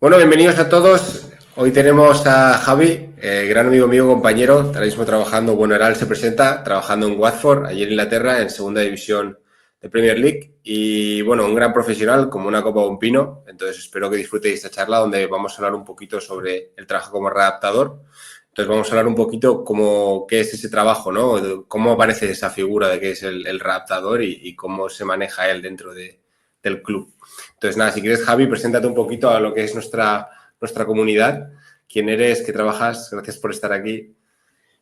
Bueno, bienvenidos a todos. Hoy tenemos a Javi, gran amigo mío, compañero, ahora mismo trabajando, bueno, ahora él se presenta, trabajando en Watford, allí en Inglaterra, en segunda división de Premier League. Y bueno, un gran profesional, como una copa de un pino. Entonces espero que disfrutéis esta charla donde vamos a hablar un poquito sobre el trabajo como readaptador. Entonces vamos a hablar un poquito qué es ese trabajo, ¿no? Cómo aparece esa figura de qué es el readaptador y cómo se maneja él dentro del club. Entonces, nada, si quieres, Javi, preséntate un poquito a lo que es nuestra comunidad. ¿Quién eres? ¿Qué trabajas? Gracias por estar aquí.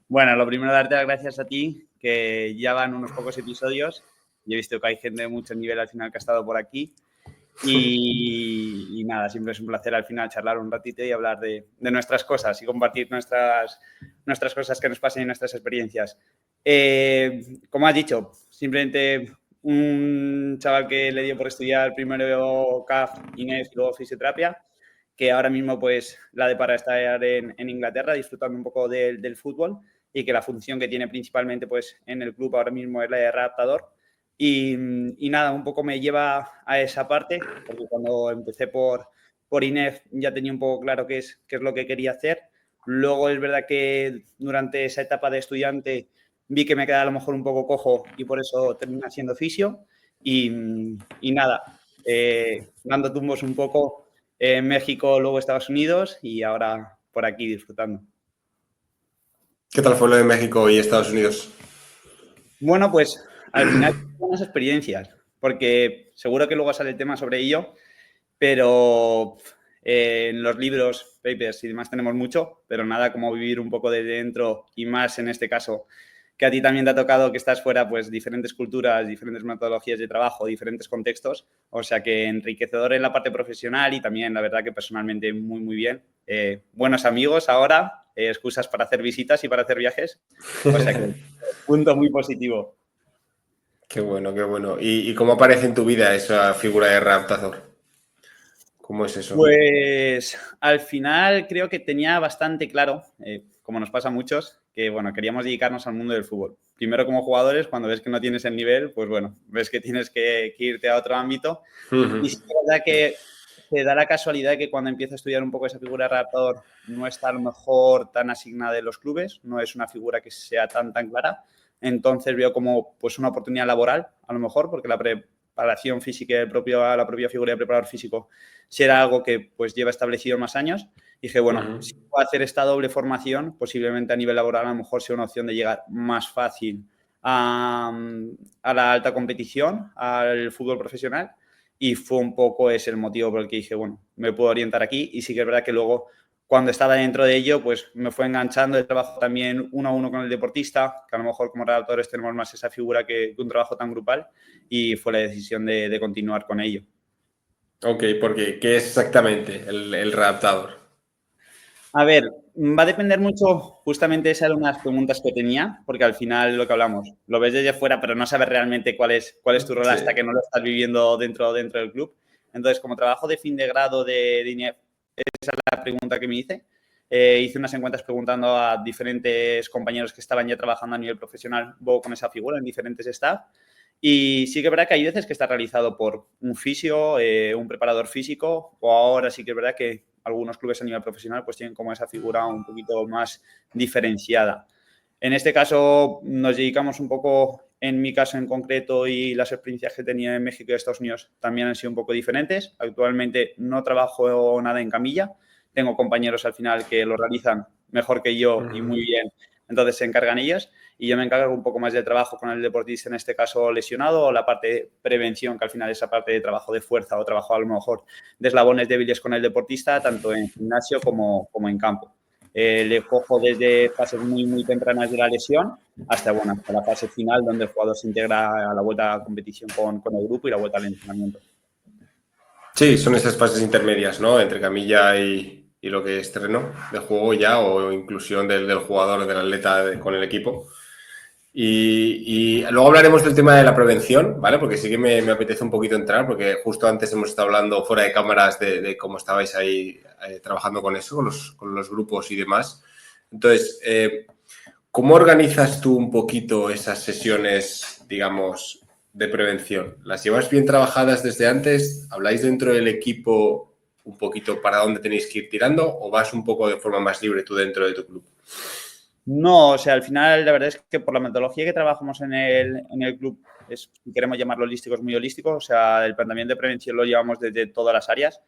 Bueno, lo primero, darte las gracias a ti, que ya van unos pocos episodios y he visto que hay gente de mucho nivel al final que ha estado por aquí. Y nada, siempre es un placer al final charlar un ratito y hablar de nuestras cosas y compartir nuestras cosas que nos pasan y nuestras experiencias. Como has dicho, simplemente un chaval que le dio por estudiar primero CAF, INEF y luego fisioterapia, que ahora mismo pues la depara estar en Inglaterra disfrutando un poco del fútbol y que la función que tiene principalmente pues en el club ahora mismo es la de readaptador. Y nada, un poco me lleva a esa parte, porque cuando empecé por INEF ya tenía un poco claro qué es lo que quería hacer. Luego es verdad que durante esa etapa de estudiante vi que me quedaba a lo mejor un poco cojo y por eso terminé siendo fisio. Y nada, dando tumbos un poco en México, luego Estados Unidos y ahora por aquí disfrutando. ¿Qué tal fue lo de México y Estados Unidos? Bueno, pues al final buenas experiencias, porque seguro que luego sale el tema sobre ello, pero en los libros, papers y demás tenemos mucho, pero nada como vivir un poco de dentro y más en este caso, que a ti también te ha tocado que estás fuera, pues diferentes culturas, diferentes metodologías de trabajo, diferentes contextos, o sea que enriquecedor en la parte profesional y también la verdad que personalmente muy, muy bien. Buenos amigos ahora, excusas para hacer visitas y para hacer viajes, o sea que punto muy positivo. Qué bueno, qué bueno. ¿Y cómo aparece en tu vida esa figura de readaptador? ¿Cómo es eso? Pues al final creo que tenía bastante claro, como nos pasa a muchos, que bueno, queríamos dedicarnos al mundo del fútbol. Primero como jugadores, cuando ves que no tienes el nivel, pues bueno, ves que tienes que irte a otro ámbito. Y sí que es verdad que te da la casualidad de que cuando empiezas a estudiar un poco esa figura de redactor no está a lo mejor tan asignada en los clubes, no es una figura que sea tan clara. Entonces veo como pues una oportunidad laboral, a lo mejor, porque la preparación física y la propia figura de preparador físico si era algo que pues lleva establecido más años. Dije, bueno, si puedo hacer esta doble formación, posiblemente a nivel laboral a lo mejor sea una opción de llegar más fácil a la alta competición, al fútbol profesional. Y fue un poco ese el motivo por el que dije, bueno, me puedo orientar aquí. Y sí que es verdad que luego, cuando estaba dentro de ello, pues me fue enganchando el trabajo también uno a uno con el deportista, que a lo mejor como redactores tenemos más esa figura que un trabajo tan grupal. Y fue la decisión de continuar con ello. Ok, porque ¿qué es exactamente el readaptador? A ver, va a depender mucho, justamente esas eran unas preguntas que tenía, porque al final lo que hablamos, lo ves desde fuera, pero no sabes realmente cuál es tu rol Sí. hasta que no lo estás viviendo dentro del club. Entonces, como trabajo de fin de grado de INEF, esa es la pregunta que me hice. Hice unas encuestas preguntando a diferentes compañeros que estaban ya trabajando a nivel profesional con esa figura en diferentes staff. Y sí que es verdad que hay veces que está realizado por un fisio, un preparador físico, o ahora sí que es verdad que algunos clubes a nivel profesional pues tienen como esa figura un poquito más diferenciada. En este caso nos dedicamos un poco, en mi caso en concreto y las experiencias que tenía en México y Estados Unidos también han sido un poco diferentes. Actualmente no trabajo nada en camilla, tengo compañeros al final que lo realizan mejor que yo y muy bien, entonces se encargan ellos y yo me encargo un poco más del trabajo con el deportista, en este caso lesionado, o la parte de prevención, que al final es esa parte de trabajo de fuerza o trabajo a lo mejor de eslabones débiles con el deportista, tanto en gimnasio como en campo. Le cojo desde fases muy tempranas de la lesión hasta la fase final, donde el jugador se integra a la vuelta a la competición con el grupo y la vuelta al entrenamiento. Sí, son esas fases intermedias, ¿no? Entre camilla y lo que es terreno de juego ya o inclusión del jugador, del atleta con el equipo. Y luego hablaremos del tema de la prevención, ¿vale? Porque sí que me apetece un poquito entrar, porque justo antes hemos estado hablando fuera de cámaras de cómo estabais ahí trabajando con eso, con los grupos y demás. Entonces, ¿cómo organizas tú un poquito esas sesiones, digamos, de prevención? ¿Las llevas bien trabajadas desde antes? ¿Habláis dentro del equipo un poquito para dónde tenéis que ir tirando o vas un poco de forma más libre tú dentro de tu club? No, o sea, al final la verdad es que por la metodología que trabajamos en el club, si queremos llamarlo holístico, es muy holístico. O sea, el planteamiento de prevención lo llevamos desde todas las áreas.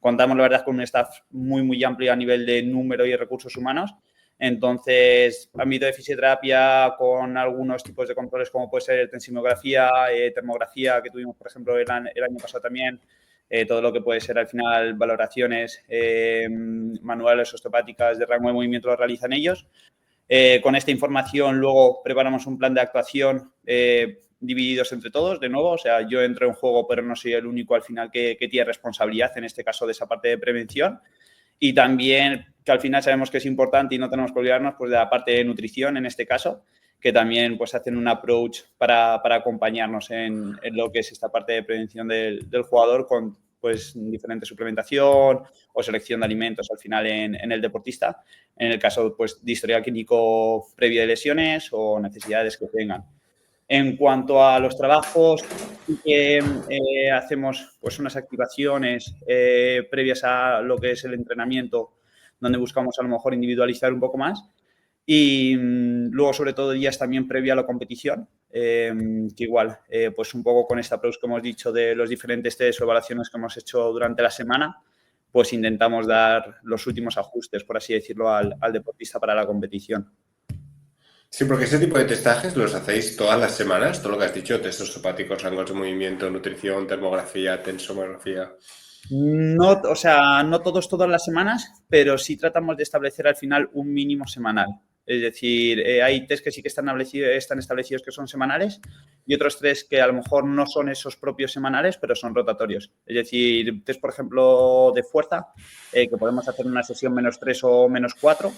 Contamos, la verdad, con un staff muy, muy amplio a nivel de número y recursos humanos. Entonces, ámbito de fisioterapia con algunos tipos de controles como puede ser tensimografía, termografía, que tuvimos, por ejemplo, el año pasado también. Todo lo que puede ser al final valoraciones manuales osteopáticas de rango de movimiento lo realizan ellos. Con esta información luego preparamos un plan de actuación divididos entre todos, de nuevo. O sea, yo entro en juego, pero no soy el único al final que tiene responsabilidad, en este caso, de esa parte de prevención. Y también que al final sabemos que es importante y no tenemos que olvidarnos pues, de la parte de nutrición, en este caso, que también pues, hacen un approach para acompañarnos en lo que es esta parte de prevención del jugador con pues, diferente suplementación o selección de alimentos al final en el deportista, en el caso pues, de historial clínico previo de lesiones o necesidades que tengan. En cuanto a los trabajos, hacemos pues, unas activaciones previas a lo que es el entrenamiento, donde buscamos a lo mejor individualizar un poco más. Y luego, sobre todo, días también previa a la competición, que igual, pues un poco con esta approach que hemos dicho de los diferentes test o evaluaciones que hemos hecho durante la semana, pues intentamos dar los últimos ajustes, por así decirlo, al deportista para la competición. Sí, porque ese tipo de testajes los hacéis todas las semanas, todo lo que has dicho, test osteopáticos, rangos de movimiento, nutrición, termografía, tensomografía. No, o sea, no todas las semanas, pero sí tratamos de establecer al final un mínimo semanal. Es decir, hay test que sí que están establecidos que son semanales y otros test que a lo mejor no son esos propios semanales, pero son rotatorios. Es decir, test, por ejemplo, de fuerza, que podemos hacer una sesión -3 o -4.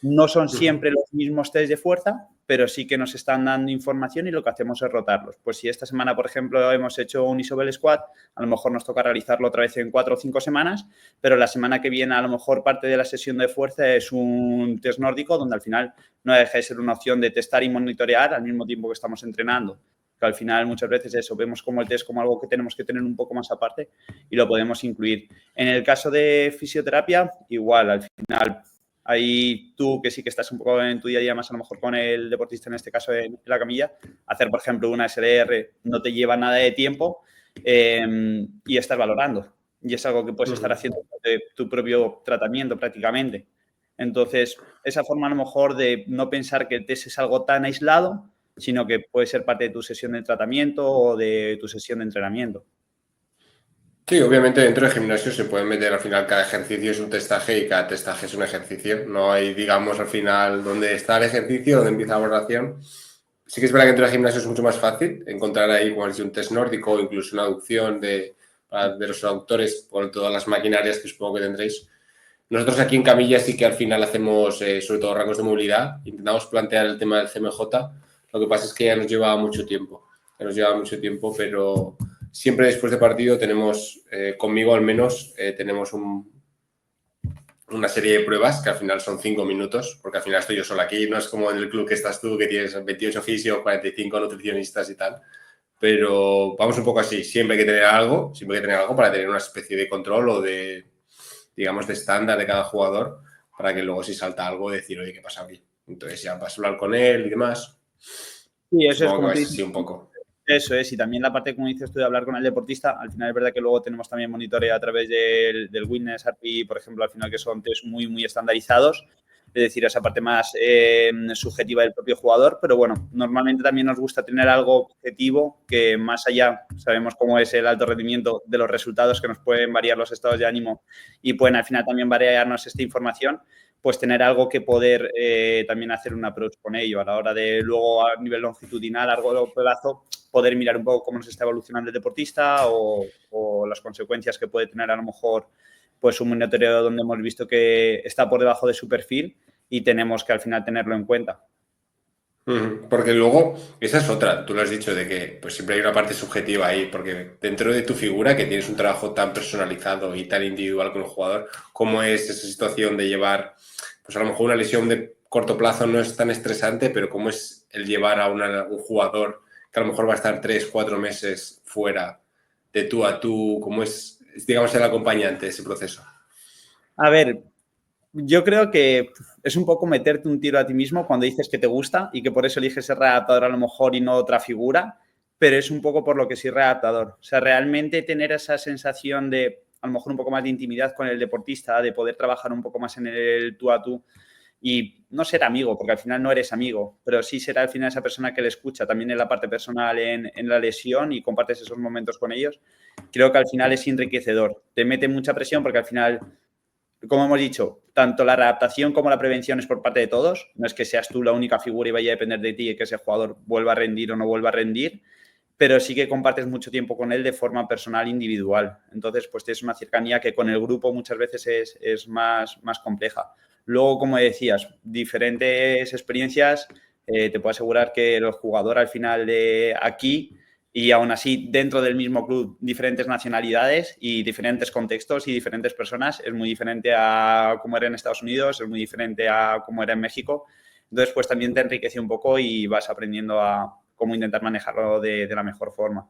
No son siempre los mismos test de fuerza, pero sí que nos están dando información y lo que hacemos es rotarlos. Pues si esta semana, por ejemplo, hemos hecho un isobel squat, a lo mejor nos toca realizarlo otra vez en 4 o 5 semanas, pero la semana que viene a lo mejor parte de la sesión de fuerza es un test nórdico, donde al final no deja de ser una opción de testar y monitorear al mismo tiempo que estamos entrenando. Que al final muchas veces eso, vemos como el test como algo que tenemos que tener un poco más aparte y lo podemos incluir. En el caso de fisioterapia, igual, al final ahí tú, que sí que estás un poco en tu día a día más a lo mejor con el deportista, en este caso en la camilla, hacer, por ejemplo, una SLR no te lleva nada de tiempo y estás valorando. Y es algo que puedes estar haciendo de tu propio tratamiento prácticamente. Entonces, esa forma a lo mejor de no pensar que el test es algo tan aislado, sino que puede ser parte de tu sesión de tratamiento o de tu sesión de entrenamiento. Sí, obviamente dentro del gimnasio se puede meter al final cada ejercicio es un testaje y cada testaje es un ejercicio. No hay, digamos, al final dónde está el ejercicio, dónde empieza la valoración. Sí que es verdad que dentro del gimnasio es mucho más fácil encontrar ahí, como has dicho, un test nórdico o incluso una aducción de los aductores por todas las maquinarias que supongo que tendréis. Nosotros aquí en Camilla sí que al final hacemos sobre todo rangos de movilidad. Intentamos plantear el tema del CMJ. Lo que pasa es que ya nos lleva mucho tiempo. Pero siempre después de partido tenemos, conmigo al menos, tenemos una serie de pruebas que al final son 5 minutos, porque al final estoy yo solo aquí. No es como en el club que estás tú, que tienes 28 fisios, 45 nutricionistas y tal. Pero vamos un poco así. Siempre hay que tener algo para tener una especie de control o de, digamos, de estándar de cada jugador, para que luego si salta algo decir, oye, ¿qué pasa aquí? Entonces ya vas a hablar con él y demás. Sí, eso es Supongo que como tú vais dices. así un poco. Eso es, y también la parte, como dices tú, de hablar con el deportista. Al final es verdad que luego tenemos también monitoreo a través del Witness RPI, por ejemplo, al final que son test muy, muy estandarizados, es decir, esa parte más subjetiva del propio jugador, pero bueno, normalmente también nos gusta tener algo objetivo que más allá, sabemos cómo es el alto rendimiento de los resultados, que nos pueden variar los estados de ánimo y pueden al final también variarnos esta información, pues tener algo que poder también hacer un approach con ello a la hora de luego a nivel longitudinal, a largo plazo, poder mirar un poco cómo nos está evolucionando el deportista o las consecuencias que puede tener a lo mejor pues un monitoreo donde hemos visto que está por debajo de su perfil y tenemos que al final tenerlo en cuenta. Porque luego, esa es otra, tú lo has dicho, de que pues siempre hay una parte subjetiva ahí, porque dentro de tu figura, que tienes un trabajo tan personalizado y tan individual con el jugador, ¿cómo es esa situación de llevar, pues a lo mejor una lesión de corto plazo no es tan estresante, pero cómo es el llevar a un jugador que a lo mejor va a estar 3, 4 meses fuera de tú a tú, cómo es digamos, el acompañante de ese proceso? A ver, yo creo que es un poco meterte un tiro a ti mismo cuando dices que te gusta y que por eso eliges ser readaptador a lo mejor y no otra figura, pero es un poco por lo que soy readaptador. O sea, realmente tener esa sensación de a lo mejor un poco más de intimidad con el deportista, de poder trabajar un poco más en el tú a tú y no ser amigo, porque al final no eres amigo, pero sí será al final esa persona que le escucha también en la parte personal en la lesión y compartes esos momentos con ellos. Creo que al final es enriquecedor. Te mete mucha presión porque al final, como hemos dicho, tanto la readaptación como la prevención es por parte de todos. No es que seas tú la única figura y vaya a depender de ti y que ese jugador vuelva a rendir o no vuelva a rendir, pero sí que compartes mucho tiempo con él de forma personal, individual. Entonces, pues tienes una cercanía que con el grupo muchas veces es más compleja. Luego, como decías, diferentes experiencias. Te puedo asegurar que el jugador al final de aquí y aún así dentro del mismo club diferentes nacionalidades y diferentes contextos y diferentes personas es muy diferente a cómo era en Estados Unidos, es muy diferente a cómo era en México. Entonces, pues también te enriquece un poco y vas aprendiendo a cómo intentar manejarlo de la mejor forma.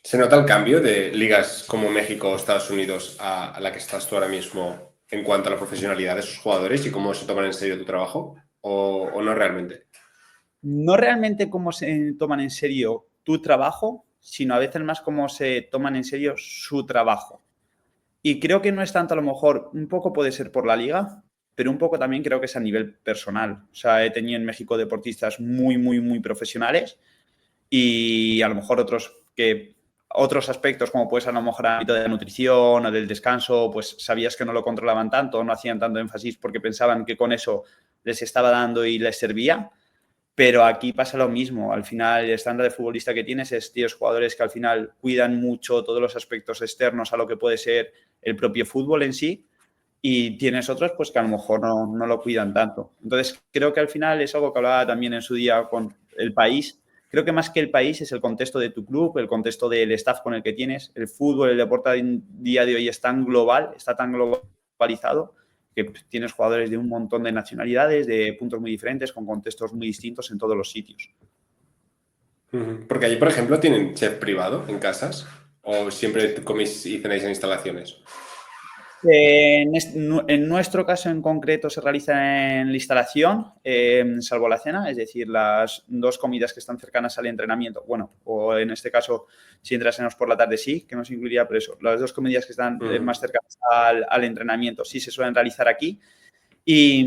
¿Se nota el cambio de ligas como México o Estados Unidos a la que estás tú ahora mismo en cuanto a la profesionalidad de esos jugadores y cómo se toman en serio tu trabajo? ¿O no realmente? No realmente cómo se toman en serio tu trabajo, sino a veces más cómo se toman en serio su trabajo. Y creo que no es tanto a lo mejor, un poco puede ser por la liga, pero un poco también creo que es a nivel personal. O sea, he tenido en México deportistas muy profesionales y a lo mejor otros aspectos, como puede ser a lo mejor el ámbito de la nutrición o del descanso, pues sabías que no lo controlaban tanto, no hacían tanto énfasis porque pensaban que con eso les estaba dando y les servía. Pero aquí pasa lo mismo. Al final, el estándar de futbolista que tienes es tíos jugadores que al final cuidan mucho todos los aspectos externos a lo que puede ser el propio fútbol en sí. Y tienes otros pues que a lo mejor no lo cuidan tanto. Entonces, creo que al final es algo que hablaba también en su día con el país. Creo que más que el país es el contexto de tu club, el contexto del staff con el que tienes. El fútbol, el deporte a día de hoy es tan global, está tan globalizado, que tienes jugadores de un montón de nacionalidades, de puntos muy diferentes, con contextos muy distintos en todos los sitios. Porque allí, por ejemplo, ¿tienen chef privado en casas? ¿O siempre coméis y cenáis en instalaciones? En nuestro caso en concreto se realiza en la instalación, salvo la cena, es decir, las dos comidas que están cercanas al entrenamiento. Bueno, o en este caso, si entrenásemos por la tarde, sí, que nos incluiría, pero eso, las dos comidas que están más cercanas al entrenamiento sí se suelen realizar aquí. Y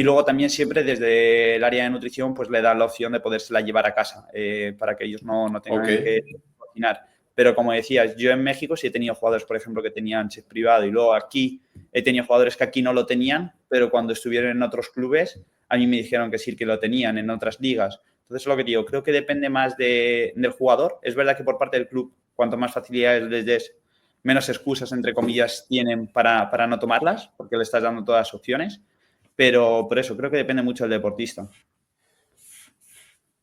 luego también siempre desde el área de nutrición pues le dan la opción de podérsela llevar a casa para que ellos no tengan que cocinar. Pero como decías, yo en México sí he tenido jugadores, por ejemplo, que tenían chef privado y luego aquí he tenido jugadores que aquí no lo tenían, pero cuando estuvieron en otros clubes a mí me dijeron que sí, que lo tenían en otras ligas. Entonces, lo que digo, creo que depende más del jugador. Es verdad que por parte del club, cuanto más facilidades les des, menos excusas, entre comillas, tienen para no tomarlas, porque le estás dando todas las opciones. Pero por eso, creo que depende mucho del deportista.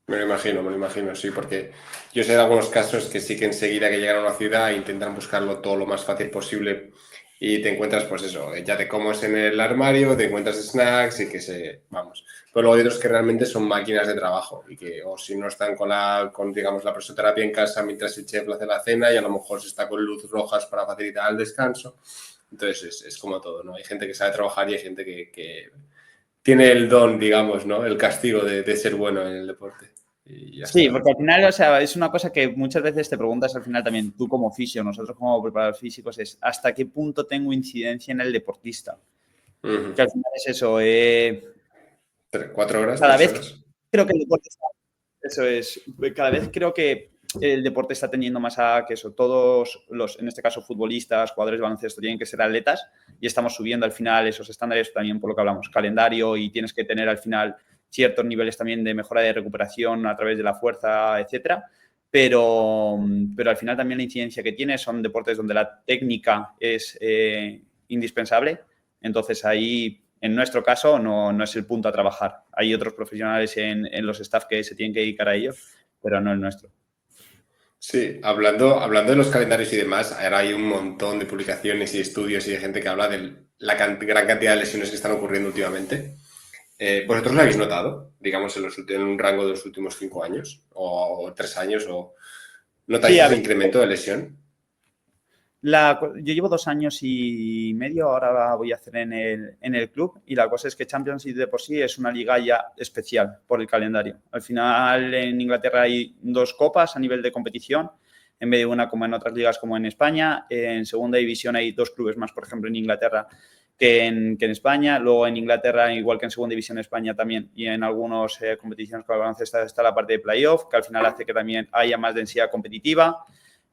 Me lo imagino, sí, porque yo sé de algunos casos que sí que enseguida que llegan a una ciudad intentan buscarlo todo lo más fácil posible y te encuentras, pues eso, ya te comes en el armario, te encuentras snacks y que vamos. Pero luego hay otros que realmente son máquinas de trabajo y que, o si no están digamos, la presoterapia en casa mientras el chef le hace la cena y a lo mejor se está con luces rojas para facilitar el descanso. Entonces es como todo, ¿no? Hay gente que sabe trabajar y hay gente que tiene el don, digamos, ¿no? El castigo de ser bueno en el deporte. Y ya Sí, está. porque al final, o sea, es una cosa que muchas veces te preguntas al final también, tú como fisio, nosotros como preparadores físicos, es ¿hasta qué punto tengo incidencia en el deportista? Que al final es eso, 4 horas, cada 3 vez horas. creo que el deporte está, eso es, cada vez creo que el deporte está teniendo más a que eso, todos los, en este caso futbolistas, jugadores de baloncesto, tienen que ser atletas y estamos subiendo al final esos estándares también por lo que hablamos, calendario y tienes que tener al final ciertos niveles también de mejora de recuperación a través de la fuerza, etcétera. Pero al final también la incidencia que tiene son deportes donde la técnica es indispensable. Entonces ahí, en nuestro caso, no es el punto a trabajar. Hay otros profesionales en los staff que se tienen que dedicar a ello, pero no el nuestro. Sí, hablando de los calendarios y demás, ahora hay un montón de publicaciones y estudios y de gente que habla de la gran cantidad de lesiones que están ocurriendo últimamente. ¿Vosotros lo habéis notado, digamos, en un rango de los últimos 5 años o 3 años? ¿O notáis Sí, a ese ver, incremento de lesión? Yo llevo 2 años y medio, ahora voy a hacer en el club, y la cosa es que Champions League de por sí es una liga ya especial por el calendario. Al final en Inglaterra hay 2 copas a nivel de competición, en vez de una como en otras ligas como en España. En segunda división hay 2 clubes más, por ejemplo, en Inglaterra que en España. Luego en Inglaterra, igual que en segunda división en España también, y en algunas competiciones con el baloncesto está la parte de playoff, que al final hace que también haya más densidad competitiva.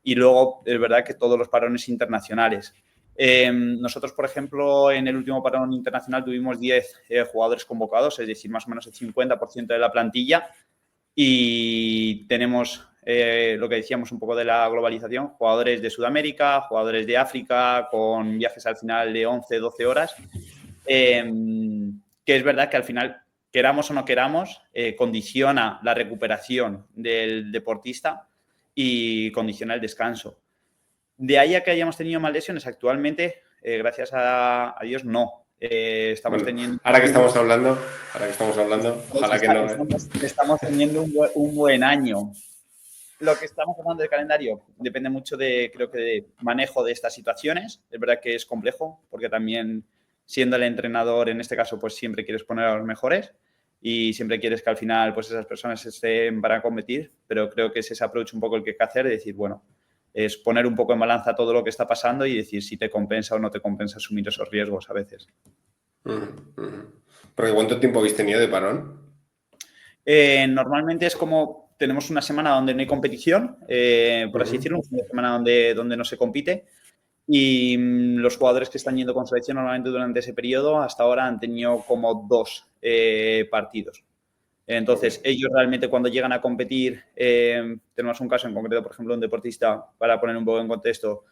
Y luego, es verdad que todos los parones internacionales. Nosotros, por ejemplo, en el último parón internacional tuvimos 10 jugadores convocados, es decir, más o menos el 50% de la plantilla. Y tenemos lo que decíamos un poco de la globalización, jugadores de Sudamérica, jugadores de África, con viajes al final de 11, 12 horas. Que es verdad que al final, queramos o no queramos, condiciona la recuperación del deportista y condiciona el descanso. De ahí a que hayamos tenido más lesiones actualmente, gracias a Dios, no. Estamos teniendo... Ahora que estamos hablando, ojalá que no. Estamos teniendo un buen año. Lo que estamos hablando de calendario depende mucho creo que de manejo de estas situaciones. Es verdad que es complejo, porque también siendo el entrenador, en este caso, pues siempre quieres poner a los mejores y siempre quieres que al final pues esas personas estén para competir, pero creo que es ese approach un poco el que hay que hacer, de decir, bueno, es poner un poco en balanza todo lo que está pasando y decir si te compensa o no te compensa asumir esos riesgos a veces. ¿Porque cuánto tiempo habéis tenido de parón? Normalmente es como tenemos una semana donde no hay competición, por así decirlo, una semana donde no se compite, y los jugadores que están yendo con selección normalmente durante ese periodo hasta ahora han tenido como 2 partidos. Entonces, ellos realmente cuando llegan a competir, tenemos un caso en concreto, por ejemplo, un deportista, para poner un poco en contexto,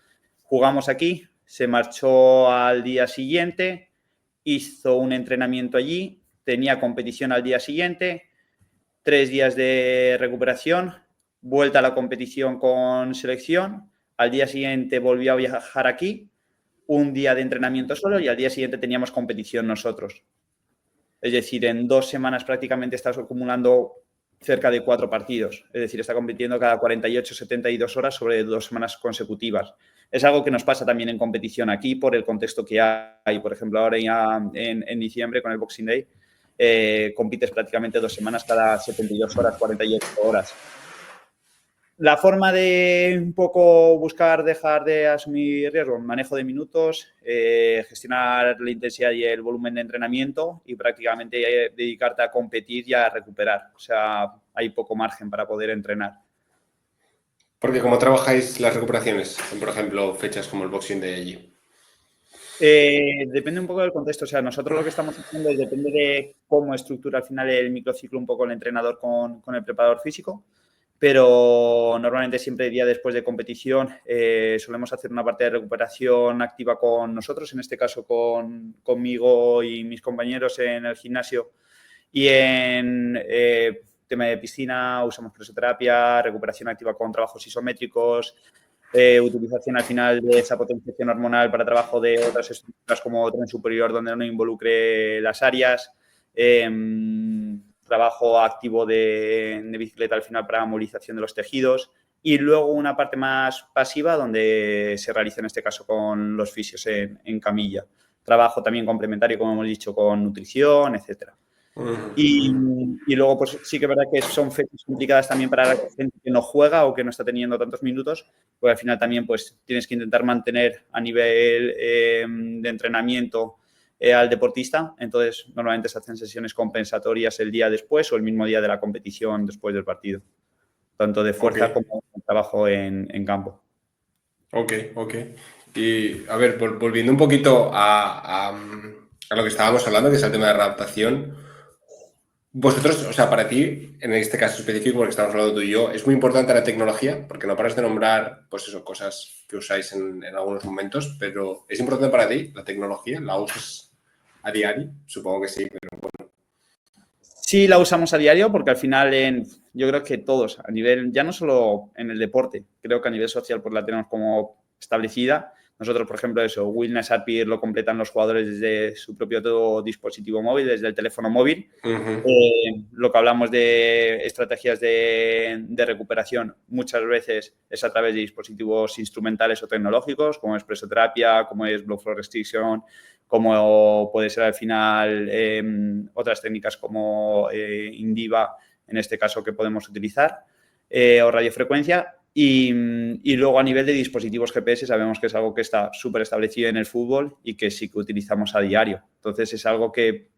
jugamos aquí, se marchó al día siguiente, hizo un entrenamiento allí, tenía competición al día siguiente, 3 días de recuperación, vuelta a la competición con selección, al día siguiente volvió a viajar aquí, un día de entrenamiento solo y al día siguiente teníamos competición nosotros. Es decir, en 2 semanas prácticamente estás acumulando cerca de 4 partidos. Es decir, está compitiendo cada 48, 72 horas sobre 2 semanas consecutivas. Es algo que nos pasa también en competición aquí por el contexto que hay. Por ejemplo, ahora ya en diciembre con el Boxing Day, compites prácticamente 2 semanas cada 72 horas, 48 horas. La forma de un poco buscar dejar de asumir riesgo, manejo de minutos, gestionar la intensidad y el volumen de entrenamiento y prácticamente dedicarte a competir y a recuperar. O sea, hay poco margen para poder entrenar. Porque ¿cómo trabajáis las recuperaciones? Por ejemplo, fechas como el Boxing Day allí. Depende un poco del contexto. O sea, nosotros lo que estamos haciendo depende de cómo estructura al final el microciclo un poco el entrenador con el preparador físico. Pero normalmente siempre el día después de competición solemos hacer una parte de recuperación activa con nosotros, en este caso conmigo y mis compañeros en el gimnasio, y en tema de piscina usamos presoterapia, recuperación activa con trabajos isométricos, utilización al final de esa potenciación hormonal para trabajo de otras estructuras como tren superior donde no involucre las áreas, trabajo activo de bicicleta al final para movilización de los tejidos y luego una parte más pasiva donde se realiza en este caso con los fisios en camilla. Trabajo también complementario, como hemos dicho, con nutrición, etcétera. Y luego, pues sí que es verdad que son fechas complicadas también para la gente que no juega o que no está teniendo tantos minutos, porque al final también pues tienes que intentar mantener a nivel de entrenamiento al deportista. Entonces, normalmente se hacen sesiones compensatorias el día después o el mismo día de la competición después del partido, tanto de fuerza como de trabajo en campo. Ok. Y a ver, volviendo un poquito a lo que estábamos hablando, que es el tema de adaptación. Vosotros, o sea, para ti, en este caso específico, porque estamos hablando tú y yo, es muy importante la tecnología, porque no paras de nombrar, pues eso, cosas que usáis en algunos momentos, pero ¿es importante para ti la tecnología? ¿La usas a diario? Supongo que sí, pero bueno. Sí, la usamos a diario porque al final yo creo que todos, a nivel, ya no solo en el deporte, creo que a nivel social pues la tenemos como establecida. Nosotros, por ejemplo, eso, Wellness API lo completan los jugadores desde su propio dispositivo móvil, desde el teléfono móvil. Lo que hablamos de estrategias de recuperación muchas veces es a través de dispositivos instrumentales o tecnológicos, como es presoterapia, como es blood flow restriction, como puede ser al final otras técnicas como Indiva, en este caso, que podemos utilizar, o radiofrecuencia. Y luego a nivel de dispositivos GPS sabemos que es algo que está súper establecido en el fútbol y que sí que utilizamos a diario. Entonces es algo que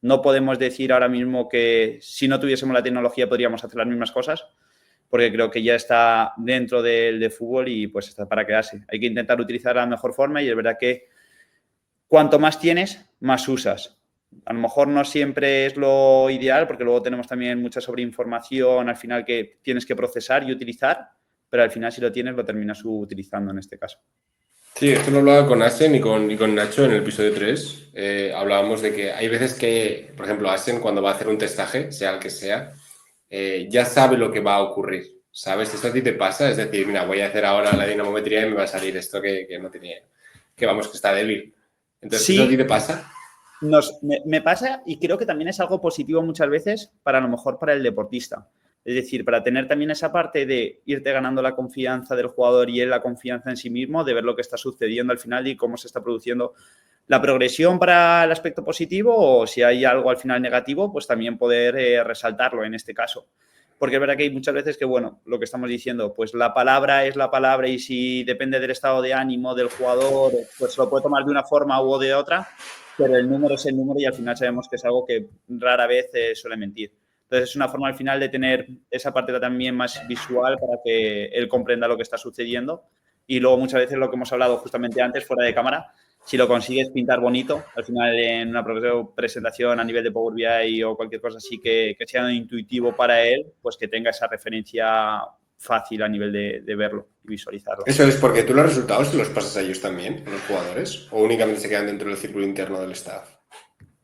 no podemos decir ahora mismo que si no tuviésemos la tecnología podríamos hacer las mismas cosas, porque creo que ya está dentro del fútbol y pues está para quedarse. Hay que intentar utilizar la mejor forma y es verdad que cuanto más tienes, más usas. A lo mejor no siempre es lo ideal porque luego tenemos también mucha sobreinformación al final que tienes que procesar y utilizar, pero al final si lo tienes lo terminas utilizando en este caso. Sí, esto lo hablaba con Asen y con Nacho en el episodio 3. Hablábamos de que hay veces que, por ejemplo, Asen cuando va a hacer un testaje, sea el que sea, ya sabe lo que va a ocurrir. ¿Sabes? ¿Esto a ti te pasa? Es decir, mira, voy a hacer ahora la dinamometría y me va a salir esto que no tenía, que vamos, que está débil. Entonces, ¿eso a ti te pasa? Me pasa y creo que también es algo positivo muchas veces para a lo mejor para el deportista. Es decir, para tener también esa parte de irte ganando la confianza del jugador y él la confianza en sí mismo, de ver lo que está sucediendo al final y cómo se está produciendo la progresión para el aspecto positivo o si hay algo al final negativo, pues también poder resaltarlo en este caso. Porque es verdad que hay muchas veces que, bueno, lo que estamos diciendo, pues la palabra es la palabra y si depende del estado de ánimo del jugador, pues lo puede tomar de una forma u de otra, pero el número es el número y al final sabemos que es algo que rara vez suele mentir. Entonces es una forma al final de tener esa parte también más visual para que él comprenda lo que está sucediendo y luego muchas veces lo que hemos hablado justamente antes fuera de cámara, si lo consigues pintar bonito, al final en una presentación a nivel de Power BI o cualquier cosa así que sea intuitivo para él, pues que tenga esa referencia fácil a nivel de verlo y visualizarlo. ¿Eso es porque tú los resultados te los pasas a ellos también, a los jugadores? ¿O únicamente se quedan dentro del círculo interno del staff?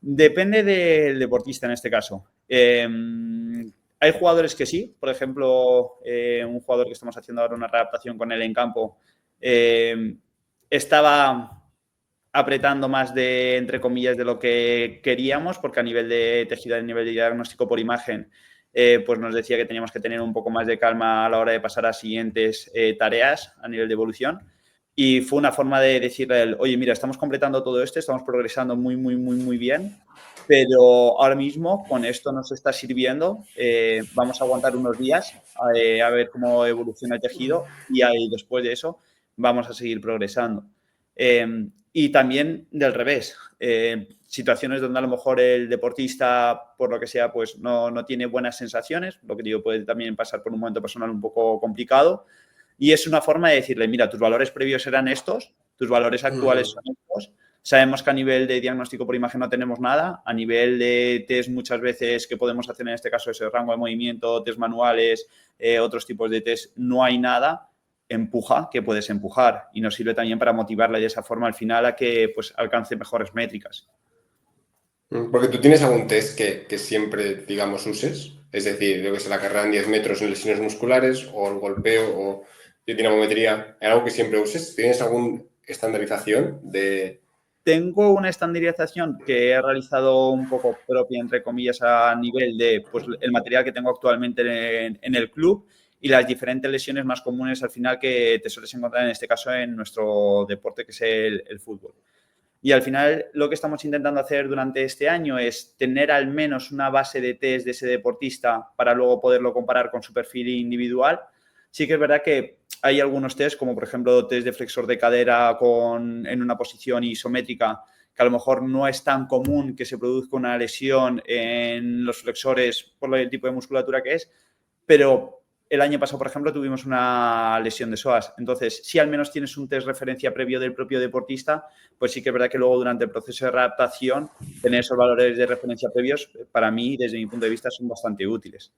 Depende del deportista en este caso. Hay jugadores que sí, por ejemplo, un jugador que estamos haciendo ahora una readaptación con él en campo, estaba apretando más de, entre comillas, de lo que queríamos, porque a nivel de tejido, a nivel de diagnóstico por imagen, pues nos decía que teníamos que tener un poco más de calma a la hora de pasar a siguientes tareas a nivel de evolución. Y fue una forma de decirle a él, oye, mira, estamos completando todo esto, estamos progresando muy bien, pero ahora mismo con esto nos está sirviendo, vamos a aguantar unos días a ver cómo evoluciona el tejido y ahí, después de eso vamos a seguir progresando. Y también del revés, situaciones donde a lo mejor el deportista, por lo que sea, pues no tiene buenas sensaciones, lo que digo, puede también pasar por un momento personal un poco complicado, y es una forma de decirle, mira, tus valores previos eran estos, tus valores actuales son estos, sabemos que a nivel de diagnóstico por imagen no tenemos nada, a nivel de test muchas veces que podemos hacer en este caso ese rango de movimiento, test manuales, otros tipos de test, no hay nada, empuja, que puedes empujar y nos sirve también para motivarle de esa forma al final a que pues alcance mejores métricas. Porque tú tienes algún test que siempre, digamos, uses, es decir, yo que sé, la carrera en 10 metros en lesiones musculares o el golpeo o de dinamometría, ¿hay algo que siempre uses? ¿Tienes alguna estandarización de...? Tengo una estandarización que he realizado un poco propia, entre comillas, a nivel de pues, el material que tengo actualmente en el club y las diferentes lesiones más comunes al final que te sueles encontrar en este caso en nuestro deporte que es el fútbol. Y al final lo que estamos intentando hacer durante este año es tener al menos una base de test de ese deportista para luego poderlo comparar con su perfil individual. Sí que es verdad que hay algunos test, como por ejemplo test de flexor de cadera en una posición isométrica, que a lo mejor no es tan común que se produzca una lesión en los flexores por el tipo de musculatura que es, pero el año pasado, por ejemplo, tuvimos una lesión de psoas. Entonces, si al menos tienes un test referencia previo del propio deportista, pues sí que es verdad que luego durante el proceso de readaptación, tener esos valores de referencia previos, para mí, desde mi punto de vista, son bastante útiles.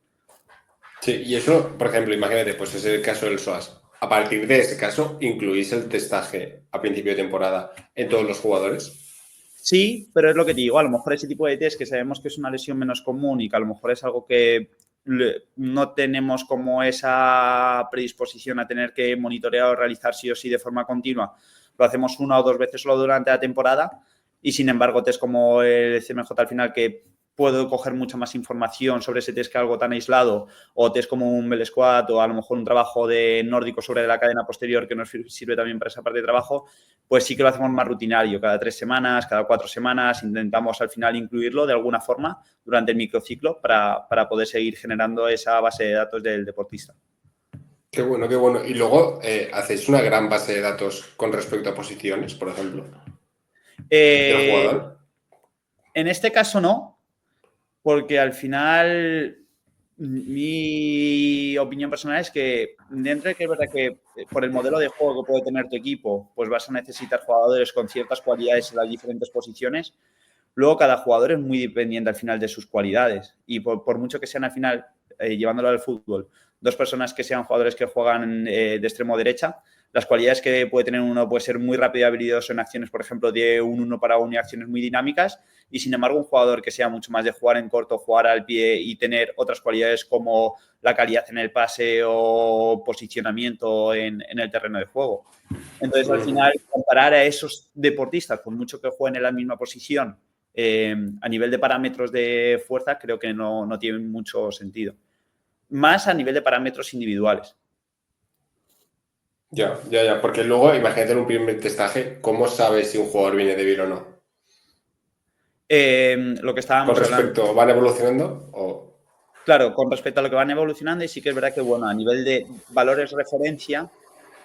Sí, y eso, por ejemplo, imagínate, pues es el caso del SOAS. A partir de ese caso, ¿incluís el testaje a principio de temporada en todos los jugadores? Sí, pero es lo que te digo, a lo mejor ese tipo de test que sabemos que es una lesión menos común y que a lo mejor es algo que no tenemos como esa predisposición a tener que monitorear o realizar sí o sí de forma continua. Lo hacemos 1 o 2 veces solo durante la temporada y, sin embargo, test como el CMJ al final, que puedo coger mucha más información sobre ese test que algo tan aislado, o test como un Bell Squat o a lo mejor un trabajo de nórdico sobre la cadena posterior que nos sirve también para esa parte de trabajo, pues sí que lo hacemos más rutinario, cada 3 semanas, cada 4 semanas, intentamos al final incluirlo de alguna forma durante el microciclo para poder seguir generando esa base de datos del deportista. Qué bueno, qué bueno. Y luego, ¿hacéis una gran base de datos con respecto a posiciones, por ejemplo, del jugador? En este caso no, porque al final mi opinión personal es que dentro de que es verdad que por el modelo de juego que puede tener tu equipo, pues vas a necesitar jugadores con ciertas cualidades en las diferentes posiciones. Luego cada jugador es muy dependiente al final de sus cualidades y por mucho que sean al final, llevándolo al fútbol, 2 personas que sean jugadores que juegan de extremo derecha, las cualidades que puede tener uno puede ser muy rápido y habilidoso en acciones, por ejemplo, de un 1 para 1 y acciones muy dinámicas, y sin embargo un jugador que sea mucho más de jugar en corto, jugar al pie y tener otras cualidades como la calidad en el pase o posicionamiento en el terreno de juego. Entonces, al final, comparar a esos deportistas, por mucho que jueguen en la misma posición, a nivel de parámetros de fuerza, creo que no tiene mucho sentido. Más a nivel de parámetros individuales. Ya, porque luego, imagínate en un primer testaje, ¿cómo sabes si un jugador viene débil o no? Lo que Con estábamos hablando. respecto, ¿van evolucionando o...? Claro, con respecto a lo que van evolucionando, y sí que es verdad que, bueno, a nivel de valores referencia,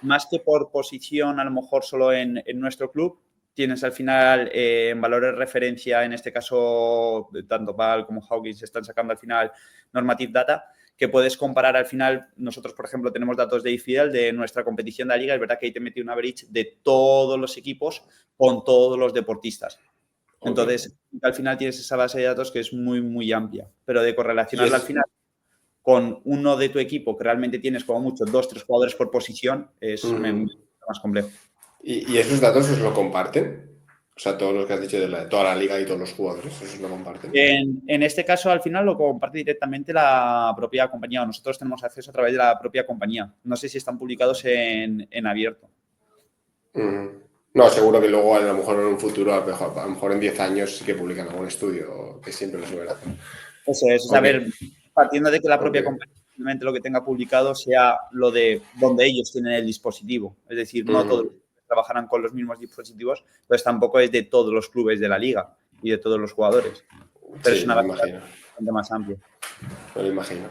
más que por posición, a lo mejor solo en nuestro club, tienes al final en valores referencia, en este caso, tanto PAL como Hawkins están sacando al final normative data, que puedes comparar al final. Nosotros, por ejemplo, tenemos datos de IFIDAL de nuestra competición de la liga. Es verdad que ahí te metí un average de todos los equipos con todos los deportistas. Entonces, al final tienes esa base de datos que es muy, muy amplia, pero de correlacionarla al final con uno de tu equipo que realmente tienes como mucho 2, 3 jugadores por posición es más complejo. ¿Y esos datos os lo comparten? O sea, todos los que has dicho de toda la liga y todos los jugadores, ¿esos lo comparten? En este caso, al final, lo comparte directamente la propia compañía. Nosotros tenemos acceso a través de la propia compañía. No sé si están publicados en abierto. No, seguro que luego a lo mejor en un futuro, a lo mejor en 10 años sí que publican algún estudio que siempre lo suelen hacer. Eso es, a ver, partiendo de que la propia compañía simplemente lo que tenga publicado sea lo de donde ellos tienen el dispositivo. Es decir, no todos los clubes trabajarán con los mismos dispositivos, pues tampoco es de todos los clubes de la liga y de todos los jugadores. Pero sí, es una me imagino. bastante más amplia. Me lo imagino.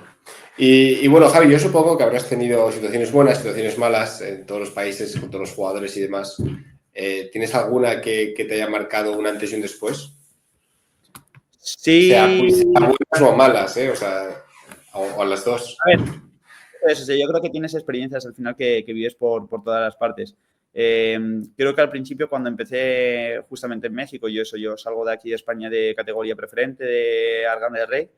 Y bueno, Javi, yo supongo que habrás tenido situaciones buenas, situaciones malas en todos los países, con todos los jugadores y demás. ¿Tienes alguna que te haya marcado un antes y un después? Sí. Sea buenas o malas, o sea, o las dos. A ver, eso, yo creo que tienes experiencias al final que vives por todas las partes. Creo que al principio, cuando empecé justamente en México, yo salgo de aquí de España de categoría preferente de Arganda del Rey.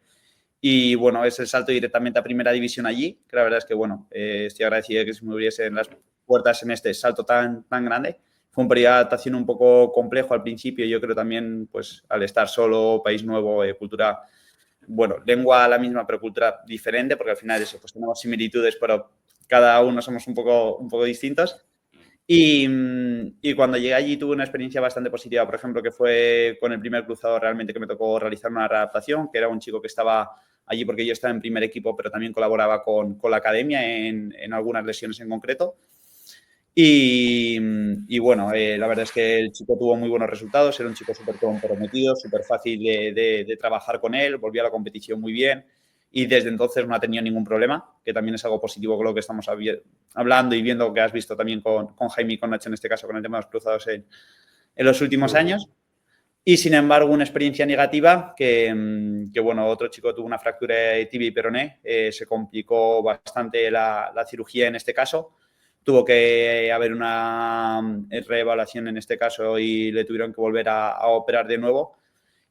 Y bueno, es el salto directamente a primera división allí, que la verdad es que, bueno, estoy agradecido de que se me hubiesen las puertas en este salto tan grande. Fue un periodo de adaptación un poco complejo al principio. Yo creo también, pues, al estar solo, país nuevo, cultura, bueno, lengua la misma, pero cultura diferente, porque al final eso, pues tenemos similitudes, pero cada uno somos un poco distintos. Y cuando llegué allí tuve una experiencia bastante positiva, por ejemplo, que fue con el primer cruzado realmente que me tocó realizar una readaptación, que era un chico que estaba allí porque yo estaba en primer equipo, pero también colaboraba con la academia en algunas lesiones en concreto. Y bueno, la verdad es que el chico tuvo muy buenos resultados, era un chico súper comprometido, súper fácil de trabajar con él, volvió a la competición muy bien y desde entonces no ha tenido ningún problema, que también es algo positivo con lo que estamos hablando y viendo que has visto también con Jaime y con Nacho en este caso, con el tema de los cruzados en los últimos años. Y sin embargo, una experiencia negativa que bueno, otro chico tuvo una fractura de tibia y peroné, se complicó bastante la cirugía en este caso. Tuvo que haber una reevaluación en este caso y le tuvieron que volver a operar de nuevo.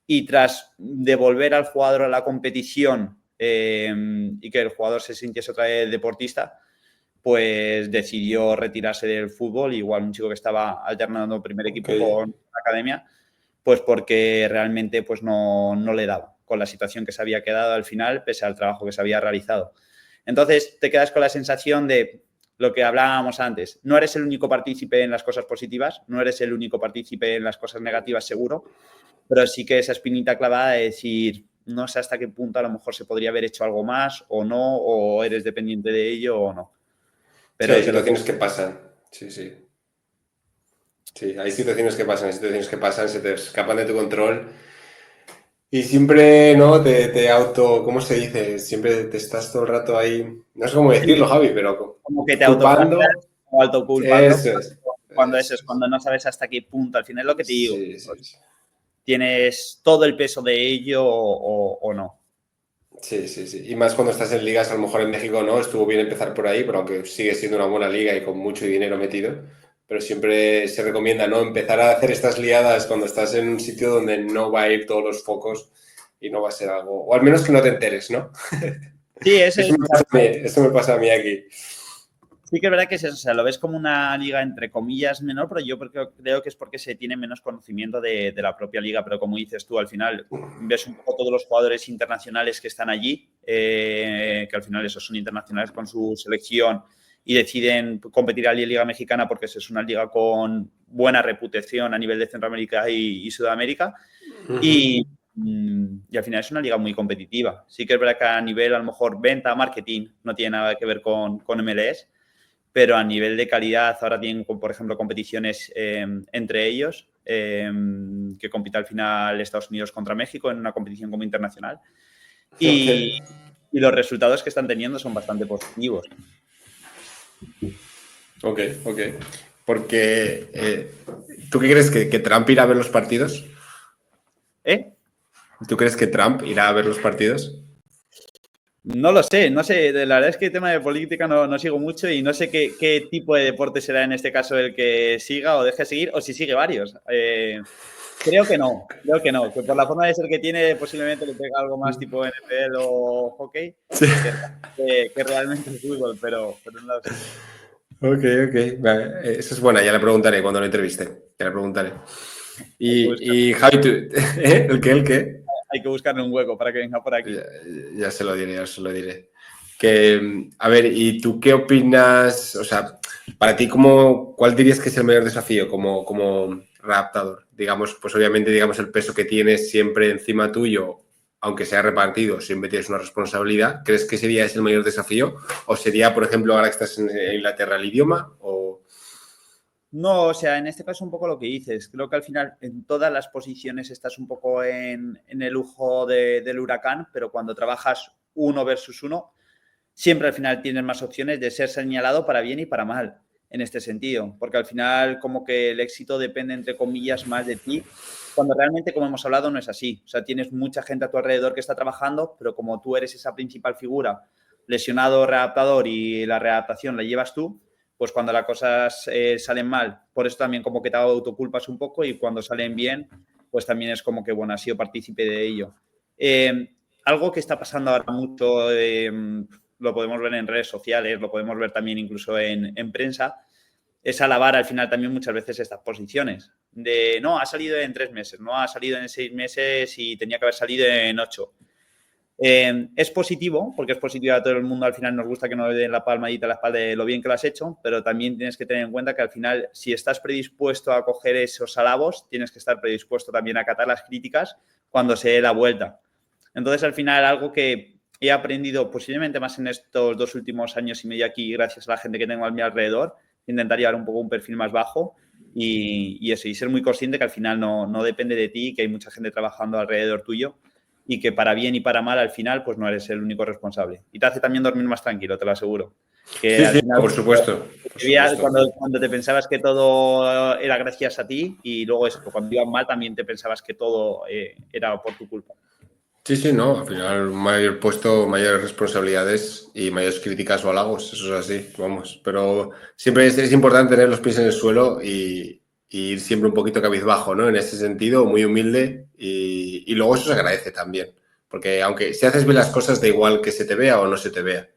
Y tras devolver al jugador a la competición y que el jugador se sintiese otra vez deportista, pues decidió retirarse del fútbol. Igual un chico que estaba alternando primer equipo con la academia, pues porque realmente pues no le daba. con la situación que se había quedado al final, pese al trabajo que se había realizado. Entonces, te quedas con la sensación de lo que hablábamos antes. No eres el único partícipe en las cosas positivas, no eres el único partícipe en las cosas negativas, seguro, pero sí que esa espinita clavada de decir, no sé hasta qué punto a lo mejor se podría haber hecho algo más o no, o eres dependiente de ello o no. Pero sí, hay situaciones que pasan. Sí, sí. Sí, hay situaciones que pasan, se te escapan de tu control. Y siempre, ¿no? Te auto, ¿cómo se dice? Siempre te estás todo el rato ahí, no sé cómo decirlo, Javi, pero como que te autoflagelas culpando. o autoculpando Eso es. cuando Eso eso es, es. cuando no sabes hasta qué punto. Al final es lo que te digo. Sí, sí, sí. ¿Tienes todo el peso de ello o no? Sí, sí, sí. Y más cuando estás en ligas, a lo mejor en México no, estuvo bien empezar por ahí, pero aunque sigue siendo una buena liga y con mucho dinero metido, pero siempre se recomienda, ¿no? Empezar a hacer estas liadas cuando estás en un sitio donde no va a ir todos los focos y no va a ser algo, o al menos que no te enteres, ¿no? Sí, eso es. Eso me pasa a mí aquí. Sí que es verdad que es eso, o sea, lo ves como una liga entre comillas menor, pero yo creo que es porque se tiene menos conocimiento de la propia liga, pero como dices tú, al final ves un poco todos los jugadores internacionales que están allí, que al final esos son internacionales con su selección y deciden competir a la Liga Mexicana porque es una liga con buena reputación a nivel de Centroamérica y Sudamérica. Y, y al final es una liga muy competitiva. Sí que es verdad que a nivel, a lo mejor, venta, marketing, no tiene nada que ver con MLS, pero a nivel de calidad, ahora tienen, por ejemplo, competiciones entre ellos, que compite al final Estados Unidos contra México en una competición como internacional. Y, Ok, y los resultados que están teniendo son bastante positivos. ok, ok. Porque, ¿tú qué crees? ¿Que Trump irá a ver los partidos? ¿Eh? ¿Tú crees que Trump irá a ver los partidos? No lo sé, no sé. La verdad es que el tema de política no sigo mucho y no sé qué tipo de deporte será en este caso el que siga o deje de seguir, o si sigue varios. Creo que no, que por la forma de ser que tiene posiblemente le pega algo más tipo NFL o hockey Sí. que realmente el fútbol, pero no lo sé. Ok, ok. Vale, esa es buena, ya le preguntaré cuando lo entreviste. Ya le preguntaré. Hay que buscar- Y Javi, ¿tú, ¿eh? ¿El qué? ¿El qué? hay que buscarle un hueco para que venga por aquí. Ya, ya se lo diré, ya se lo diré. Que, a ver, ¿y tú qué opinas? O sea, para ti, ¿cuál dirías que es el mayor desafío como readaptador? Digamos, pues obviamente, digamos, el peso que tienes siempre encima tuyo, aunque sea repartido, siempre tienes una responsabilidad. ¿Crees que sería ese el mayor desafío? ¿O sería, por ejemplo, ahora que estás en Inglaterra, el idioma? ¿O... No, o sea, en este caso un poco lo que dices. Creo que al final en todas las posiciones estás un poco en el lujo del huracán, pero cuando trabajas uno versus uno, siempre al final tienes más opciones de ser señalado para bien y para mal en este sentido, porque al final como que el éxito depende entre comillas más de ti, cuando realmente, como hemos hablado, no es así. O sea, tienes mucha gente a tu alrededor que está trabajando, pero como tú eres esa principal figura, lesionado, readaptador y la readaptación la llevas tú, pues cuando las cosas salen mal, por eso también como que te autoculpas un poco y cuando salen bien, pues también es como que, bueno, has sido partícipe de ello. Algo que está pasando ahora mucho, lo podemos ver en redes sociales, lo podemos ver también incluso en prensa, es alabar al final también muchas veces estas posiciones. De, no, ha salido en 3 meses, no ha salido en 6 meses y tenía que haber salido en 8. Es positivo, porque es positivo a todo el mundo, al final nos gusta que nos den la palmadita a la espalda de lo bien que lo has hecho, pero también tienes que tener en cuenta que al final, si estás predispuesto a coger esos alabos, tienes que estar predispuesto también a acatar las críticas cuando se dé la vuelta. Entonces, al final, algo que he aprendido posiblemente más en estos 2 últimos años y medio aquí, gracias a la gente que tengo a mi alrededor, intentar llevar un poco un perfil más bajo y eso, y ser muy consciente que al final no depende de ti, que hay mucha gente trabajando alrededor tuyo y que para bien y para mal al final pues no eres el único responsable. Y te hace también dormir más tranquilo, te lo aseguro. Que Sí, al sí, final por supuesto, por supuesto. cuando te pensabas que todo era gracias a ti y luego eso, cuando iba mal también te pensabas que todo era por tu culpa. Sí, sí, no, al final un mayor puesto, mayores responsabilidades y mayores críticas o halagos, eso es así, vamos. Pero siempre es importante tener los pies en el suelo y ir siempre un poquito cabizbajo, ¿no? En ese sentido, muy humilde y luego eso se agradece también, porque aunque si haces bien las cosas da igual que se te vea o no se te vea,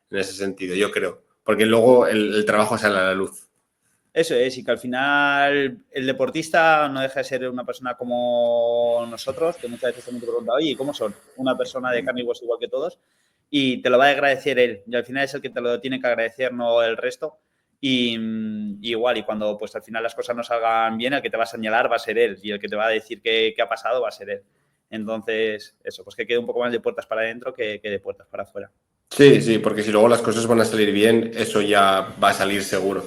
en ese sentido, yo creo, porque luego el trabajo sale a la luz. Eso es, y que al final el deportista no deja de ser una persona como nosotros, que muchas veces también te pregunta, oye, ¿cómo son? Una persona de carne y hueso igual que todos, y te lo va a agradecer él, y al final es el que te lo tiene que agradecer, no el resto. Y igual, y cuando pues al final las cosas no salgan bien, el que te va a señalar va a ser él, y el que te va a decir qué ha pasado va a ser él. Entonces, eso, pues que quede un poco más de puertas para adentro que de puertas para afuera. Sí, sí, porque si luego las cosas van a salir bien, eso ya va a salir seguro.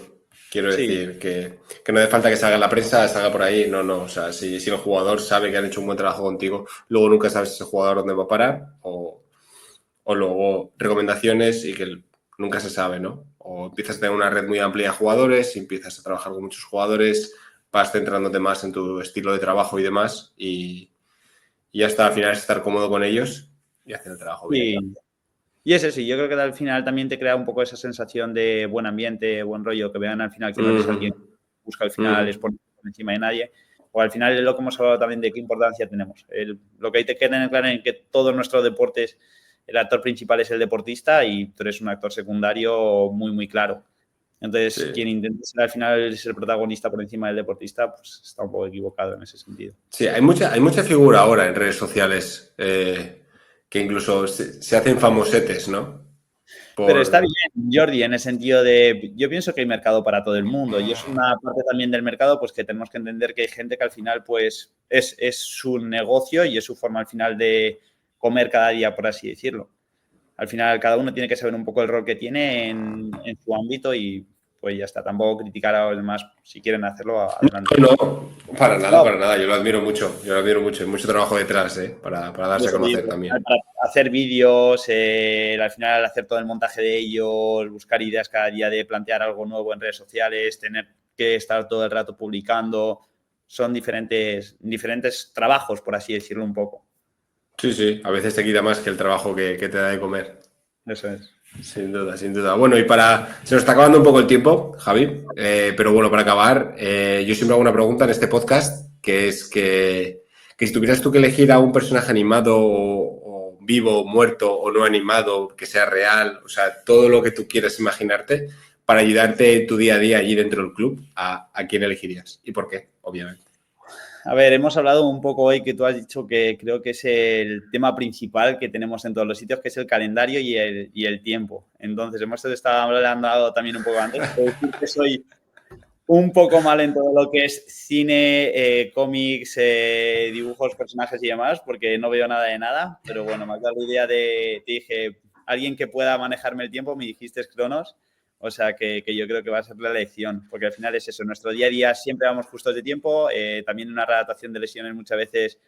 Quiero Sí, decir que no hace falta que salga en la prensa, salga por ahí. No, no. O sea, si el jugador sabe que han hecho un buen trabajo contigo, luego nunca sabes ese jugador dónde va a parar o luego recomendaciones y que nunca se sabe, ¿no? O empiezas a tener una red muy amplia de jugadores, y empiezas a trabajar con muchos jugadores, vas centrándote más en tu estilo de trabajo y demás y hasta al final es estar cómodo con ellos y hacer el trabajo bien. sí. Y es eso, yo creo que al final también te crea un poco esa sensación de buen ambiente, buen rollo, que vean al final que no eres alguien que busca al final es por encima de nadie. O al final es lo que hemos hablado también de qué importancia tenemos. Lo que hay que tener claro en que todo nuestro deporte es, el actor principal es el deportista y tú eres un actor secundario muy, muy claro. Entonces, Sí. quien intente ser al final es el protagonista por encima del deportista, pues está un poco equivocado en ese sentido. Sí, hay mucha figura ahora en redes sociales que incluso se hacen famosetes, ¿no? Pero está Por... bien, Jordi, en el sentido de, yo pienso que hay mercado para todo el mundo y es una parte también del mercado pues que tenemos que entender que hay gente que al final pues es su negocio y es su forma al final de comer cada día, por así decirlo. Al final cada uno tiene que saber un poco el rol que tiene en su ámbito y pues ya está, tampoco criticar a los demás, si quieren hacerlo, adelante. No, para nada, No, para nada. Yo lo admiro mucho. Yo lo admiro mucho. Hay mucho trabajo detrás, para darse a eso conocer digo, también. para hacer vídeos, al final hacer todo el montaje de ellos, buscar ideas cada día de plantear algo nuevo en redes sociales, tener que estar todo el rato publicando, son diferentes trabajos, por así decirlo un poco. Sí, sí. A veces te quita más que el trabajo que te da de comer. Eso es. Sin duda, sin duda. Bueno, se nos está acabando un poco el tiempo, Javi, pero bueno, para acabar, yo siempre hago una pregunta en este podcast, que es que si tuvieras tú que elegir a un personaje animado o vivo, muerto o no animado, que sea real, o sea, todo lo que tú quieras imaginarte, para ayudarte en tu día a día allí dentro del club, ¿a quién elegirías? ¿Y por qué? Obviamente. A ver, hemos hablado un poco hoy que tú has dicho que creo que es el tema principal que tenemos en todos los sitios, que es el calendario y el tiempo. Entonces, hemos estado hablando también un poco antes. Puedo decir que soy un poco mal en todo lo que es cine, cómics, dibujos, personajes y demás, porque no veo nada de nada. Pero bueno, me has dado la idea te dije, alguien que pueda manejarme el tiempo, me dijiste Cronos. O sea que yo creo que va a ser la elección, porque al final es eso, en nuestro día a día siempre vamos justos de tiempo, también una readaptación de lesiones muchas veces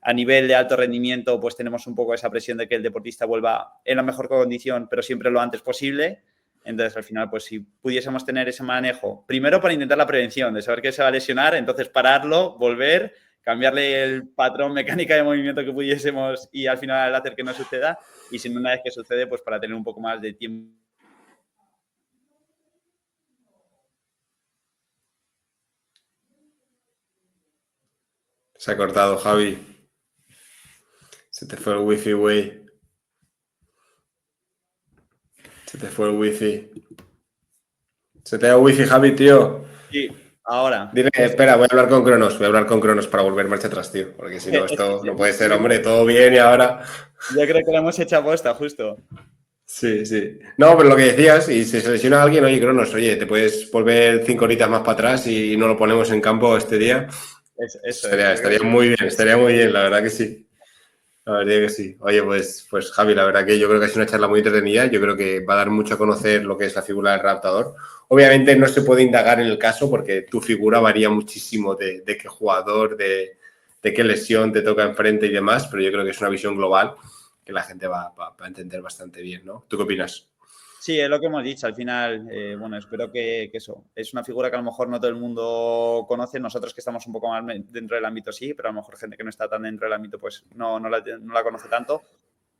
a nivel de alto rendimiento, pues tenemos un poco esa presión de que el deportista vuelva en la mejor condición, pero siempre lo antes posible. Entonces, al final, pues si pudiésemos tener ese manejo, primero para intentar la prevención, de saber que se va a lesionar, entonces pararlo, volver, cambiarle el patrón mecánica de movimiento que pudiésemos y al final hacer que no suceda. Y si no, una vez que sucede, pues para tener un poco más de tiempo. Se ha cortado, Javi. Se te fue el wifi, güey. Se te fue el wifi. Se te da el wifi, Javi, tío. Sí, ahora. Dile, espera, voy a hablar con Cronos para volver marcha atrás, tío, porque si no, esto no puede ser, hombre, todo bien y ahora... Yo creo que lo hemos hecho a posta, justo. Sí, sí. No, pero lo que decías, y si se lesiona a alguien, oye, Cronos, oye, te puedes volver 5 horitas más para atrás y no lo ponemos en campo este día. Eso Estaría muy bien, la verdad que sí. La verdad que sí. Oye, pues Javi, la verdad que yo creo que ha sido una charla muy entretenida. Yo creo que va a dar mucho a conocer lo que es la figura del raptador. Obviamente no se puede indagar en el caso porque tu figura varía muchísimo de qué jugador, de qué lesión te toca enfrente y demás, pero yo creo que es una visión global que la gente va a entender bastante bien, ¿no? ¿Tú qué opinas? Sí, es lo que hemos dicho. Al final, bueno, espero que eso. Es una figura que a lo mejor no todo el mundo conoce. Nosotros que estamos un poco más dentro del ámbito sí, pero a lo mejor gente que no está tan dentro del ámbito pues no la conoce tanto.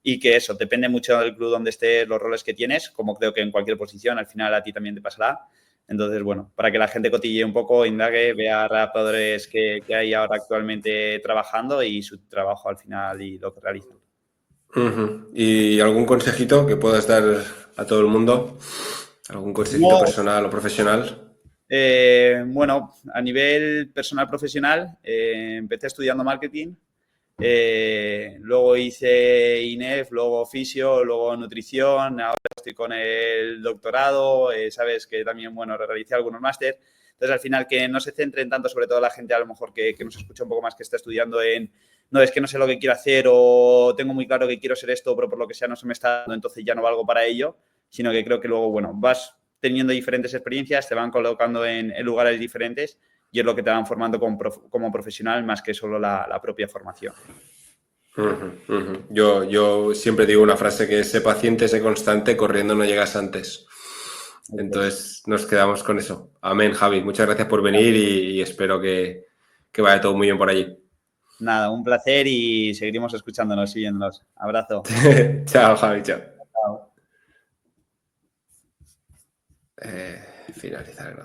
Y que eso, depende mucho del club donde estés, los roles que tienes, como creo que en cualquier posición, al final a ti también te pasará. Entonces, bueno, para que la gente cotille un poco, indague, vea adaptadores que hay ahora actualmente trabajando y su trabajo al final y lo que realizan. ¿Y algún consejito que puedas dar a todo el mundo? ¿Algún consejito No, personal o profesional? Bueno, a nivel personal profesional, empecé estudiando marketing, luego hice INEF, luego fisio, luego nutrición, ahora estoy con el doctorado, sabes que también, bueno, realicé algunos máster. Entonces, al final, que no se centren tanto, sobre todo la gente a lo mejor que nos escucha un poco más, que está estudiando en, no, es que no sé lo que quiero hacer o tengo muy claro que quiero ser esto, pero por lo que sea no se me está dando, entonces ya no valgo para ello, sino que creo que luego, bueno, vas teniendo diferentes experiencias, te van colocando en lugares diferentes y es lo que te van formando como profesional más que solo la propia formación. Yo siempre digo una frase que es: sé paciente, sé constante, corriendo no llegas antes. Entonces nos quedamos con eso. Amén, Javi. Muchas gracias por venir y espero que vaya todo muy bien por allí. Nada, un placer y seguiremos escuchándonos, siguiéndonos. Abrazo. Chao, Javi, chao. Chao. Finalizar.